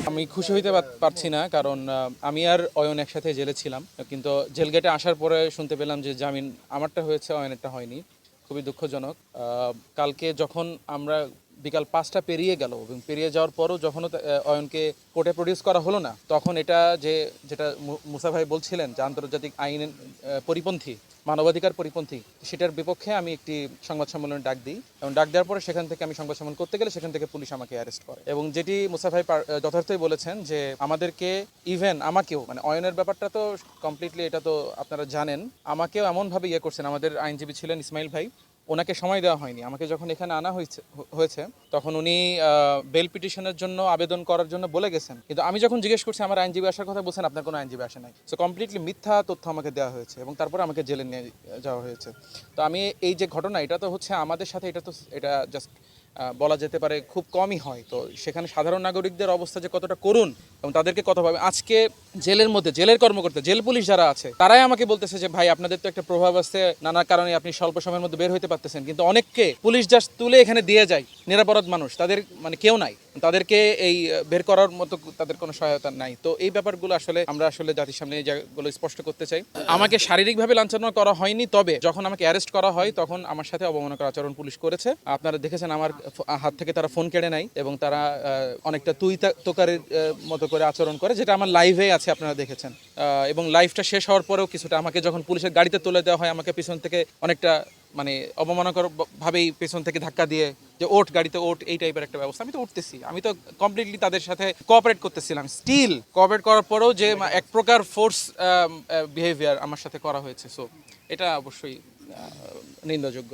আমি খুশি হইতে পারছি না, কারণ আমি আর অয়ন একসাথে জেলে ছিলাম, কিন্তু জেল গেটে আসার পরে শুনতে পেলাম যে জামিন আমারটা হয়েছে, অয়নেরটা হয়নি। খুবই দুঃখজনক। কালকে যখন আমরা বিকাল 5টা পেরিয়ে গেল এবং পেরিয়ে যাওয়ার পরও যখনও অয়নকে কোর্টে প্রডিউস করা হলো না, তখন যেটা মুসা ভাই বলছিলেন যে আন্তর্জাতিক আইনের পরিপন্থী, মানবাধিকার পরিপন্থী, সেটার বিপক্ষে আমি একটি সংবাদ সম্মেলনে ডাক দিই এবং ডাক দেওয়ার পরে সেখান থেকে আমি সংবাদ সম্মেলন করতে গেলে সেখান থেকে পুলিশ আমাকে অ্যারেস্ট করে। এবং যেটি মুসা ভাই যথার্থই বলেছেন যে আমাদেরকে, ইভেন আমাকেও, মানে অয়নের ব্যাপারটা তো কমপ্লিটলি, এটা তো আপনারা জানেন, আমাকেও এমনভাবে করছেন। আমাদের আইনজীবী ছিলেন ইসমাইল ভাই, ওনাকে সময় দেওয়া হয়নি। আমাকে যখন এখানে আনা হয়েছে তখন উনি বেল পিটিশনের জন্য আবেদন করার জন্য বলে গেছেন, কিন্তু আমি যখন জিজ্ঞেস করছি আমার আইনজীবী আসার কথা, বলছেন আপনার কোনো আইনজীবী আসে নাই। সো কমপ্লিটলি মিথ্যা তথ্য আমাকে দেওয়া হয়েছে এবং তারপরে আমাকে জেলে নিয়ে যাওয়া হয়েছে। তো আমি এই যে ঘটনা, এটা তো হচ্ছে আমাদের সাথে, এটা জাস্ট বলা যেতে পারে খুব কমই হয়। তো সেখানে সাধারণ নাগরিকদের অবস্থা যে কতটা করুণ এবং তাদেরকে কতভাবে আজকে জেলের মধ্যে, জেলের কর্মকর্তা, জেল পুলিশ যারা আছে, তারাই আমাকে বলতেছে যে ভাই আপনাদের তো একটা প্রভাব আছে, নানা কারণে আপনি স্বল্প সময়ের মধ্যে বের হইতে পারতেছেন, কিন্তু অনেককে পুলিশ জাস্ট তুলে এখানে দিয়ে যায়, নিরাপরাধ মানুষ, তাদের মানে কেউ নাই, তাদেরকে এই বের করার মতো তাদের কোনো সহায়তা নাই। তো এই ব্যাপারগুলো আমরা জাতির সামনে যেগুলো স্পষ্ট করতে চাই। আমাকে শারীরিকভাবে লাঞ্ছনা করা হয়নি, তবে যখন আমাকে অ্যারেস্ট করা হয় তখন আমার সাথে অবমাননাকর আচরণ পুলিশ করেছে। আপনারা দেখেছেন আমার হাত থেকে তারা ফোন কেড়ে নেয় এবং তারা অনেকটা তুই তোকারের মতো করে আচরণ করে, যেটা আমার লাইভে আছে, আপনারা দেখেছেন। এবং লাইভটা শেষ হওয়ার পরেও কিছুটা আমাকে যখন পুলিশের গাড়িতে তুলে দেওয়া হয়, আমাকে পিছন থেকে অনেকটা মানে অবমাননাকর ভাবেই পেছন থেকে ধাক্কা দিয়ে যে ওঠ, গাড়িতে ওঠ, এই টাইপের একটা ব্যবস্থা। আমি তো উঠতেছি, আমি তো কমপ্লিটলি তাদের সাথে কোঅপারেট করতেছিলাম। স্টিল কোঅপারেট করার পরেও যে এক প্রকার ফোর্স বিহেভিয়ার আমার সাথে করা হয়েছে, সো এটা অবশ্যই নিন্দাযোগ্য।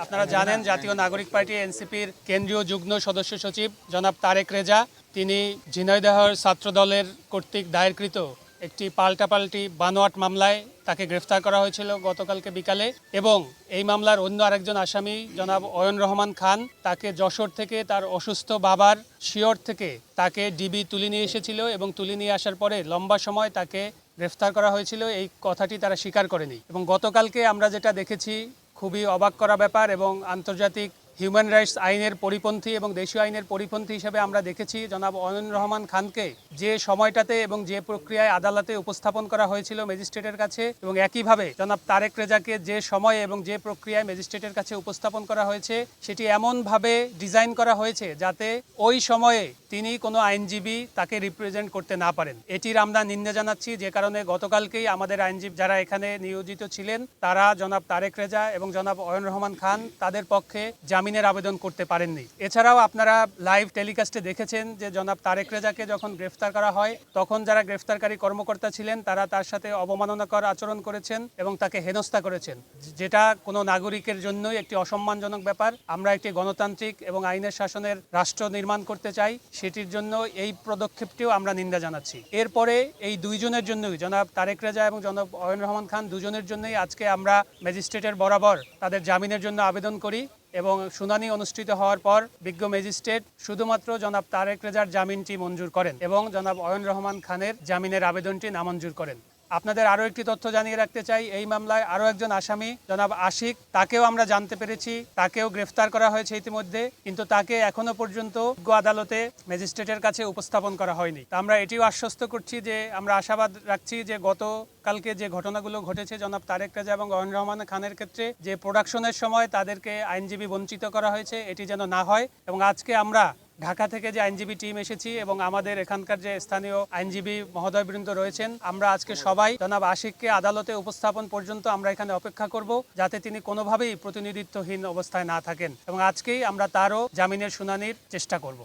আপনারা জানেন জাতীয় নাগরিক পার্টি এনসিপির কেন্দ্রীয় যুগ্ম সদস্য সচিব জনাব তারেক রেজা, তিনি ঝিনাইদহের ছাত্র দলের কর্তৃক দায়েরকৃত একটি পাল্টাপাল্টি বানোয়াট মামলায় তাকে গ্রেফতার করা হয়েছিল গতকালকে বিকালে, এবং এই মামলার অন্য আরেকজন আসামি জনাব অয়ন রহমান খান, তাকে যশোর থেকে তার অসুস্থ বাবার শিয়র থেকে তাকে ডিবি তুলে নিয়ে এসেছিল এবং তুলে নিয়ে আসার পরে লম্বা সময় তাকে গ্রেফতার করা হয়েছিল। এই কথাটি তারা স্বীকার করেনি এবং গতকালকে আমরা যেটা দেখেছি খুবই অবাক করা ব্যাপার, এবং আন্তর্জাতিক হিউম্যান রাইটস আইনের পরিপন্থী এবং দেশীয় আইনের পরিপন্থী হিসেবে আমরা দেখেছি জনাব অয়ন রহমান খানকে যে সময়টাতে এবং যে প্রক্রিয়ায় আদালতে উপস্থাপন করা হয়েছিল ম্যাজিস্ট্রেটের কাছে, এবং একইভাবে জনাব তারেক রেজাকে যে সময়ে এবং যে প্রক্রিয়ায় ম্যাজিস্ট্রেটের কাছে উপস্থাপন করা হয়েছে সেটি এমনভাবে ডিজাইন করা হয়েছে যাতে ওই সময়ে তিনি কোনো আইনজীবী তাকে রিপ্রেজেন্ট করতে না পারেন। এটির আমরা নিন্দা জানাচ্ছি, যে কারণে গতকালকেই আমাদের আইনজীবী যারা এখানে নিয়োজিত ছিলেন তারা জনাব তারেক রেজা এবং জনাব অয়ন রহমান খান তাদের পক্ষে জামিনের আবেদন করতে পারেননি। এছাড়াও আপনারা লাইভ টেলিকাস্টে দেখেছেন যে জনাব তারেক রেজাকে যখন গ্রেফতার করা হয় তখন যারা গ্রেফতারকারী কর্মকর্তা ছিলেন তারা তার সাথে অবমাননাকর আচরণ করেছেন এবং তাকে হেনস্থা করেছেন, যেটা কোনো নাগরিকের জন্যই একটি অসম্মানজনক ব্যাপার। আমরা একটি গণতান্ত্রিক এবং আইনের শাসনের রাষ্ট্র নির্মাণ করতে চাই, সেটির জন্য এই পদক্ষেপটিও আমরা নিন্দা জানাচ্ছি। এরপরে এই দুইজনের জন্যই, জনাব তারেক রেজা এবং জনাব অয়ন রহমান খান দুজনের জন্যই আজকে আমরা ম্যাজিস্ট্রেটের বরাবর তাদের জামিনের জন্য আবেদন করি এবং শুনানি অনুষ্ঠিত হওয়ার পর বিজ্ঞ ম্যাজিস্ট্রেট শুধুমাত্র জনাব তারেক রেজার জামিনটি মঞ্জুর করেন এবং জনাব অয়ন রহমান খানের জামিনের আবেদনটি নামঞ্জুর করেন। আপনাদের আরও একটি তথ্য জানিয়ে রাখতে চাই, এই মামলায় আরও একজন আসামি জনাব আশিক, তাকেও আমরা জানতে পেরেছি, তাকেও গ্রেফতার করা হয়েছে ইতিমধ্যে, কিন্তু তাকে এখনো পর্যন্ত আদালতে ম্যাজিস্ট্রেটের কাছে উপস্থাপন করা হয়নি। তা আমরা এটিও আশ্বস্ত করছি যে আমরা আশাবাদ রাখছি যে গতকালকে যে ঘটনাগুলো ঘটেছে জনাব তারেক রেজা এবং অয়ন রহমান খানের ক্ষেত্রে, যে প্রোডাকশনের সময় তাদেরকে আইনজীবী বঞ্চিত করা হয়েছে, এটি যেন না হয়। এবং আজকে আমরা ঢাকা থেকে যে আইনজীবী টিম এসেছি এবং আমাদের এখানকার যে স্থানীয় আইনজীবী মহোদয়বৃন্দ রয়েছেন, আমরা আজকে সবাই জনাব আশিককে আদালতে উপস্থাপন পর্যন্ত আমরা এখানে অপেক্ষা করব, যাতে তিনি কোনোভাবেই প্রতিনিধিত্বহীন অবস্থায় না থাকেন, এবং আজকেই আমরা তারও জামিনের শুনানির চেষ্টা করব।